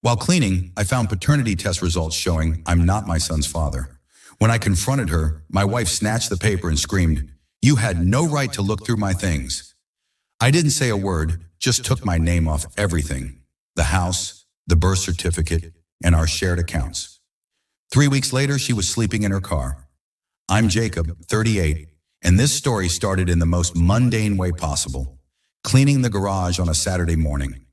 While cleaning, I found paternity test results showing I'm not my son's father. When I confronted her, my wife snatched the paper and screamed, "You had no right to look through my things." I didn't say a word, just took my name off everything. The house, the birth certificate, and our shared accounts. 3 weeks later, she was sleeping in her car. I'm Jacob, 38, and this story started in the most mundane way possible, cleaning the garage on a Saturday morning.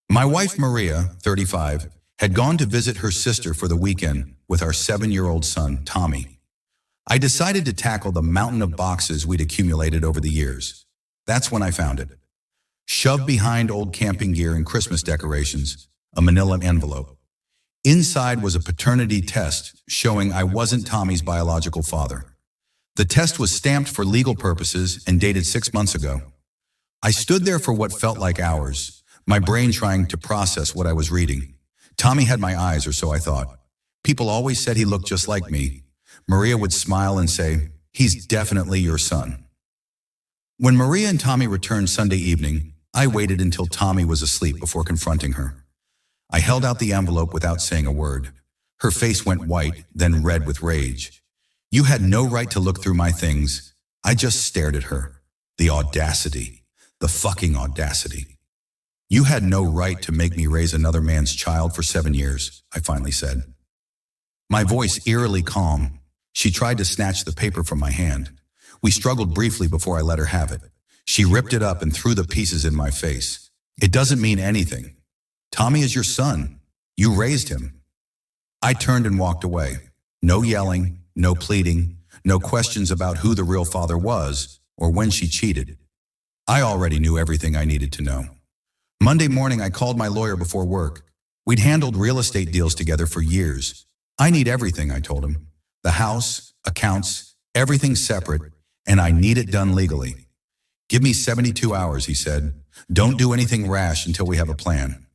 My wife, Maria, 35, had gone to visit her sister for the weekend with our 7-year-old son, Tommy. I decided to tackle the mountain of boxes we'd accumulated over the years. That's when I found it. Shoved behind old camping gear and Christmas decorations, a manila envelope. Inside was a paternity test showing I wasn't Tommy's biological father. The test was stamped for legal purposes and dated 6 months ago. I stood there for what felt like hours, my brain trying to process what I was reading. Tommy had my eyes, or so I thought. People always said he looked just like me. Maria would smile and say, "He's definitely your son." When Maria and Tommy returned Sunday evening, I waited until Tommy was asleep before confronting her. I held out the envelope without saying a word. Her face went white, then red with rage. "You had no right to look through my things." I just stared at her. The audacity. The fucking audacity. "You had no right to make me raise another man's child for 7 years, I finally said. My voice eerily calm. She tried to snatch the paper from my hand. We struggled briefly before I let her have it. She ripped it up and threw the pieces in my face. "It doesn't mean anything. Tommy is your son. You raised him." I turned and walked away. No yelling, no pleading, no questions about who the real father was or when she cheated. I already knew everything I needed to know. Monday morning, I called my lawyer before work. We'd handled real estate deals together for years. "I need everything," I told him. "The house, accounts, everything separate, and I need it done legally." "Give me 72 hours, he said. "Don't do anything rash until we have a plan."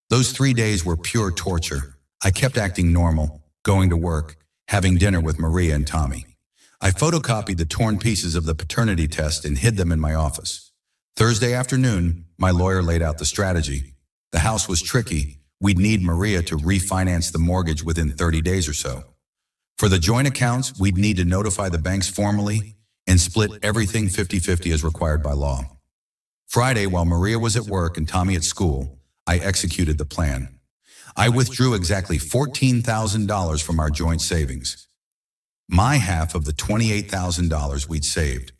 Those 3 days were pure torture. I kept acting normal, going to work, having dinner with Maria and Tommy. I photocopied the torn pieces of the paternity test and hid them in my office. Thursday afternoon, my lawyer laid out the strategy. The house was tricky. We'd need Maria to refinance the mortgage within 30 days or so. For the joint accounts, we'd need to notify the banks formally and split everything 50-50 as required by law. Friday, while Maria was at work and Tommy at school, I executed the plan. I withdrew exactly $14,000 from our joint savings. My half of the $28,000 we'd saved.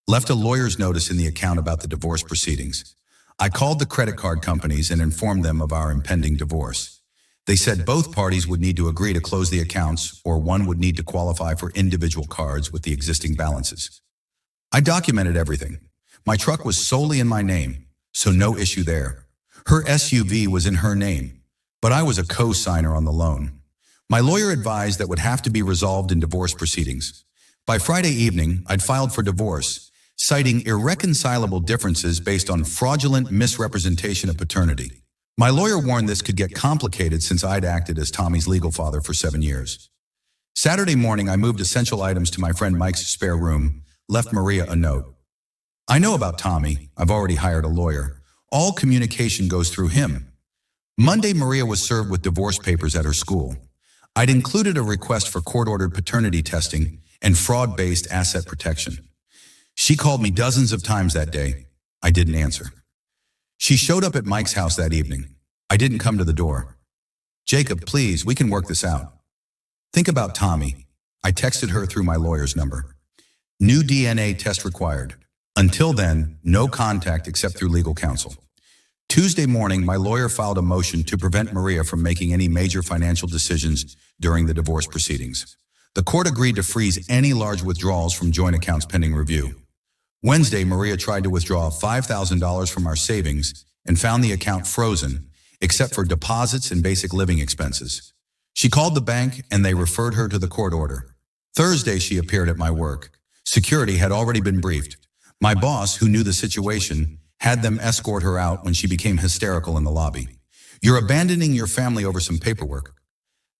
Left a lawyer's notice in the account about the divorce proceedings. I called the credit card companies and informed them of our impending divorce. They said both parties would need to agree to close the accounts, or one would need to qualify for individual cards with the existing balances. I documented everything. My truck was solely in my name, so no issue there. Her SUV was in her name, but I was a co-signer on the loan. My lawyer advised that would have to be resolved in divorce proceedings. By Friday evening, I'd filed for divorce, citing irreconcilable differences based on fraudulent misrepresentation of paternity. My lawyer warned this could get complicated since I'd acted as Tommy's legal father for 7 years. Saturday morning, I moved essential items to my friend Mike's spare room, left Maria a note. "I know about Tommy. I've already hired a lawyer. All communication goes through him." Monday, Maria was served with divorce papers at her school. I'd included a request for court-ordered paternity testing and fraud-based asset protection. She called me dozens of times that day. I didn't answer. She showed up at Mike's house that evening. I didn't come to the door. "Jacob, please, we can work this out." "Think about Tommy." I texted her through my lawyer's number. "New DNA test required. Until then, no contact except through legal counsel." Tuesday morning, my lawyer filed a motion to prevent Maria from making any major financial decisions during the divorce proceedings. The court agreed to freeze any large withdrawals from joint accounts pending review. Wednesday, Maria tried to withdraw $5,000 from our savings and found the account frozen, except for deposits and basic living expenses. She called the bank and they referred her to the court order. Thursday, she appeared at my work. Security had already been briefed. My boss, who knew the situation, had them escort her out when she became hysterical in the lobby. "You're abandoning your family over some paperwork."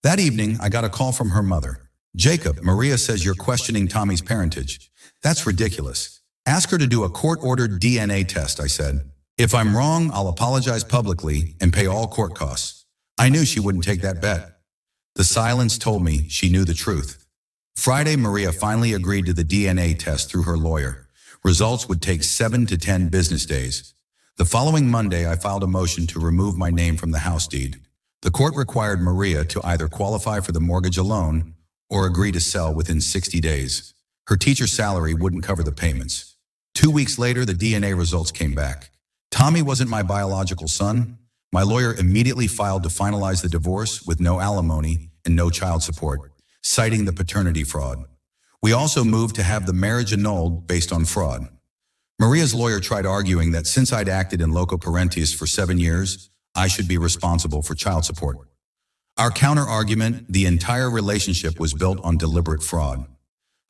That evening, I got a call from her mother. "Jacob, Maria says you're questioning Tommy's parentage. That's ridiculous. Ask her to do a court-ordered DNA test," I said. "If I'm wrong, I'll apologize publicly and pay all court costs." I knew she wouldn't take that bet. The silence told me she knew the truth. Friday, Maria finally agreed to the DNA test through her lawyer. Results would take 7 to 10 business days. The following Monday, I filed a motion to remove my name from the house deed. The court required Maria to either qualify for the mortgage alone or agree to sell within 60 days. Her teacher's salary wouldn't cover the payments. 2 weeks later, the DNA results came back. Tommy wasn't my biological son. My lawyer immediately filed to finalize the divorce with no alimony and no child support, citing the paternity fraud. We also moved to have the marriage annulled based on fraud. Maria's lawyer tried arguing that since I'd acted in loco parentis for 7 years, I should be responsible for child support. Our counter-argument, the entire relationship was built on deliberate fraud.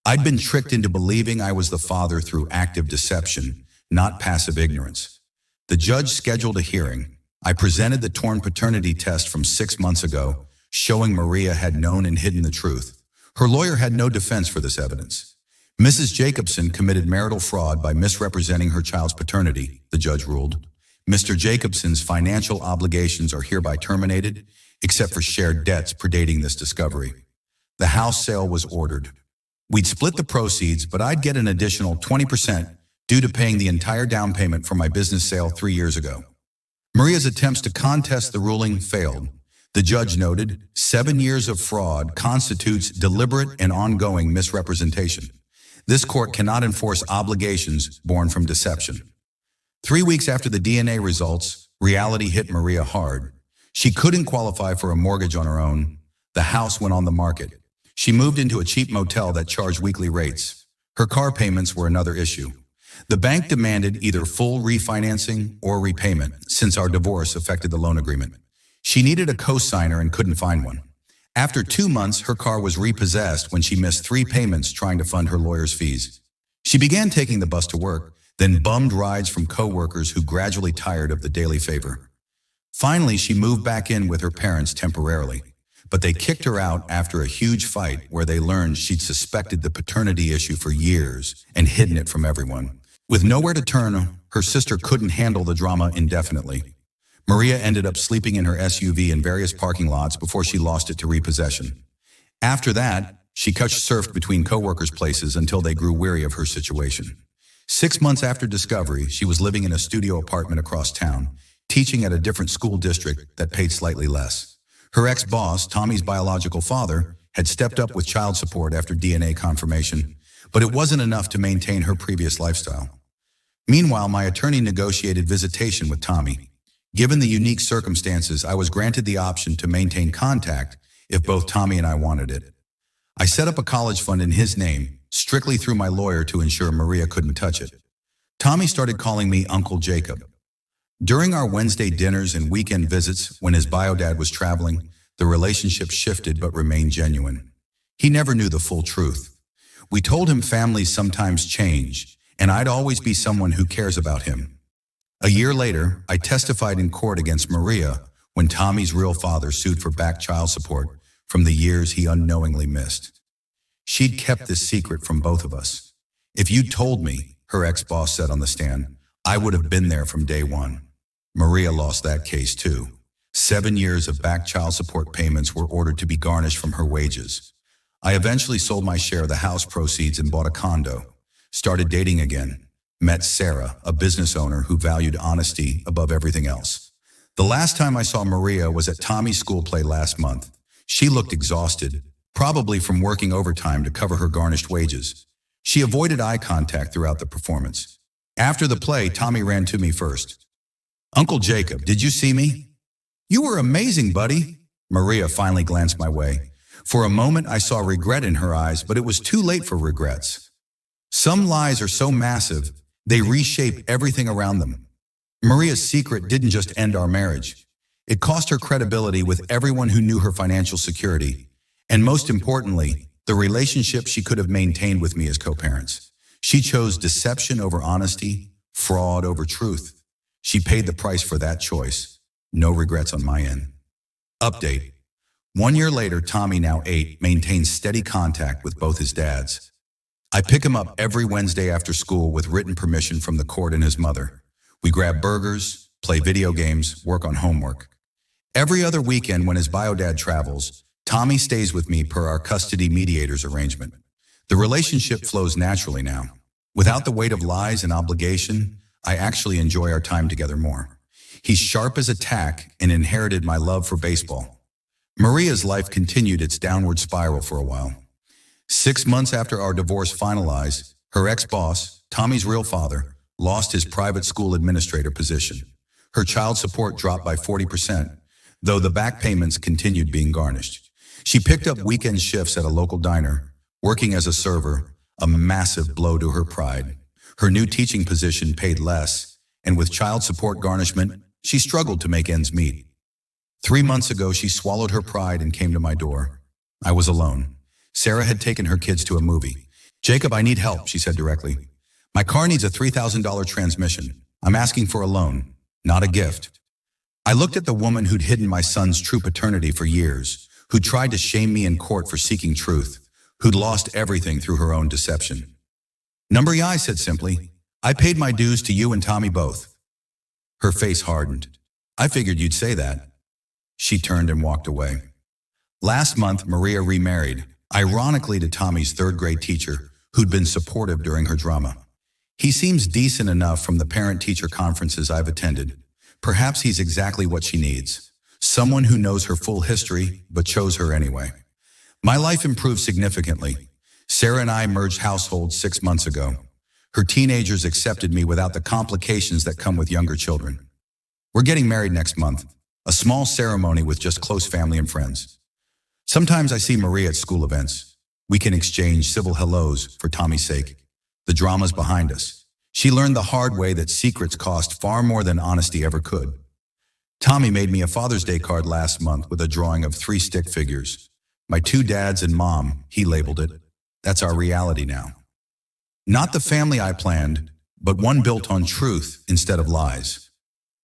I'd been tricked into believing I was the father through active deception, not passive ignorance. The judge scheduled a hearing. I presented the torn paternity test from 6 months ago, showing Maria had known and hidden the truth. Her lawyer had no defense for this evidence. Mrs. Jacobson committed marital fraud by misrepresenting her child's paternity, the judge ruled. Mr. Jacobson's financial obligations are hereby terminated, except for shared debts predating this discovery. The house sale was ordered. We'd split the proceeds, but I'd get an additional 20% due to paying the entire down payment for my business sale 3 years ago. Maria's attempts to contest the ruling failed. The judge noted, 7 years of fraud constitutes deliberate and ongoing misrepresentation. This court cannot enforce obligations born from deception. 3 weeks after the DNA results, reality hit Maria hard. She couldn't qualify for a mortgage on her own. The house went on the market. She moved into a cheap motel that charged weekly rates. Her car payments were another issue. The bank demanded either full refinancing or repayment, since our divorce affected the loan agreement. She needed a co-signer and couldn't find one. After 2 months, her car was repossessed when she missed 3 payments trying to fund her lawyer's fees. She began taking the bus to work, then bummed rides from co-workers who gradually tired of the daily favor. Finally, she moved back in with her parents temporarily. But they kicked her out after a huge fight where they learned she'd suspected the paternity issue for years and hidden it from everyone. With nowhere to turn, her sister couldn't handle the drama indefinitely. Maria ended up sleeping in her SUV in various parking lots before she lost it to repossession. After that, she couch-surfed between co-workers' places until they grew weary of her situation. 6 months after discovery, she was living in a studio apartment across town, teaching at a different school district that paid slightly less. Her ex-boss, Tommy's biological father, had stepped up with child support after DNA confirmation, but it wasn't enough to maintain her previous lifestyle. Meanwhile, my attorney negotiated visitation with Tommy. Given the unique circumstances, I was granted the option to maintain contact if both Tommy and I wanted it. I set up a college fund in his name, strictly through my lawyer to ensure Maria couldn't touch it. Tommy started calling me Uncle Jacob. During our Wednesday dinners and weekend visits, when his bio-dad was traveling, the relationship shifted but remained genuine. He never knew the full truth. We told him families sometimes change, and I'd always be someone who cares about him. A year later, I testified in court against Maria when Tommy's real father sued for back child support from the years he unknowingly missed. She'd kept this secret from both of us. If you'd told me, her ex-boss said on the stand, I would have been there from day one. Maria lost that case too. 7 years of back child support payments were ordered to be garnished from her wages. I eventually sold my share of the house proceeds and bought a condo. Started dating again. Met Sarah, a business owner who valued honesty above everything else. The last time I saw Maria was at Tommy's school play last month. She looked exhausted, probably from working overtime to cover her garnished wages. She avoided eye contact throughout the performance. After the play, Tommy ran to me first. Uncle Jacob, did you see me? You were amazing, buddy. Maria finally glanced my way. For a moment, I saw regret in her eyes, but it was too late for regrets. Some lies are so massive, they reshape everything around them. Maria's secret didn't just end our marriage. It cost her credibility with everyone who knew her financial security. And most importantly, the relationship she could have maintained with me as co-parents. She chose deception over honesty, fraud over truth. She paid the price for that choice. No regrets on my end. Update. 1 year later, Tommy, now 8, maintains steady contact with both his dads. I pick him up every Wednesday after school with written permission from the court and his mother. We grab burgers, play video games, work on homework. Every other weekend when his bio-dad travels, Tommy stays with me per our custody mediators arrangement. The relationship flows naturally now. Without the weight of lies and obligation, I actually enjoy our time together more. He's sharp as a tack and inherited my love for baseball. Maria's life continued its downward spiral for a while. 6 months after our divorce finalized, her ex-boss, Tommy's real father, lost his private school administrator position. Her child support dropped by 40%, though the back payments continued being garnished. She picked up weekend shifts at a local diner, working as a server, a massive blow to her pride. Her new teaching position paid less, and with child support garnishment, she struggled to make ends meet. 3 months ago, she swallowed her pride and came to my door. I was alone. Sarah had taken her kids to a movie. "Jacob, I need help," she said directly. "My car needs a $3,000 transmission. I'm asking for a loan, not a gift." I looked at the woman who'd hidden my son's true paternity for years, who'd tried to shame me in court for seeking truth, who'd lost everything through her own deception. "Number I said simply, "I paid my dues to you and Tommy both." Her face hardened. "I figured you'd say that." She turned and walked away. Last month, Maria remarried, ironically to Tommy's third-grade teacher, who'd been supportive during her drama. He seems decent enough from the parent-teacher conferences I've attended. Perhaps he's exactly what she needs. Someone who knows her full history, but chose her anyway. My life improved significantly. Sarah and I merged households 6 months ago. Her teenagers accepted me without the complications that come with younger children. We're getting married next month, a small ceremony with just close family and friends. Sometimes I see Maria at school events. We can exchange civil hellos for Tommy's sake. The drama's behind us. She learned the hard way that secrets cost far more than honesty ever could. Tommy made me a Father's Day card last month with a drawing of 3 stick figures. My 2 dads and mom, he labeled it. That's our reality now. Not the family I planned, but one built on truth instead of lies.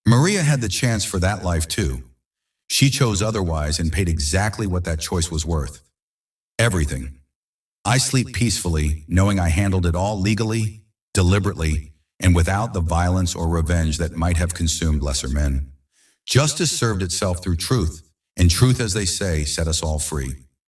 Maria had the chance for that life too. She chose otherwise and paid exactly what that choice was worth. Everything. I sleep peacefully, knowing I handled it all legally, deliberately, and without the violence or revenge that might have consumed lesser men. Justice served itself through truth, and truth, as they say, set us all free.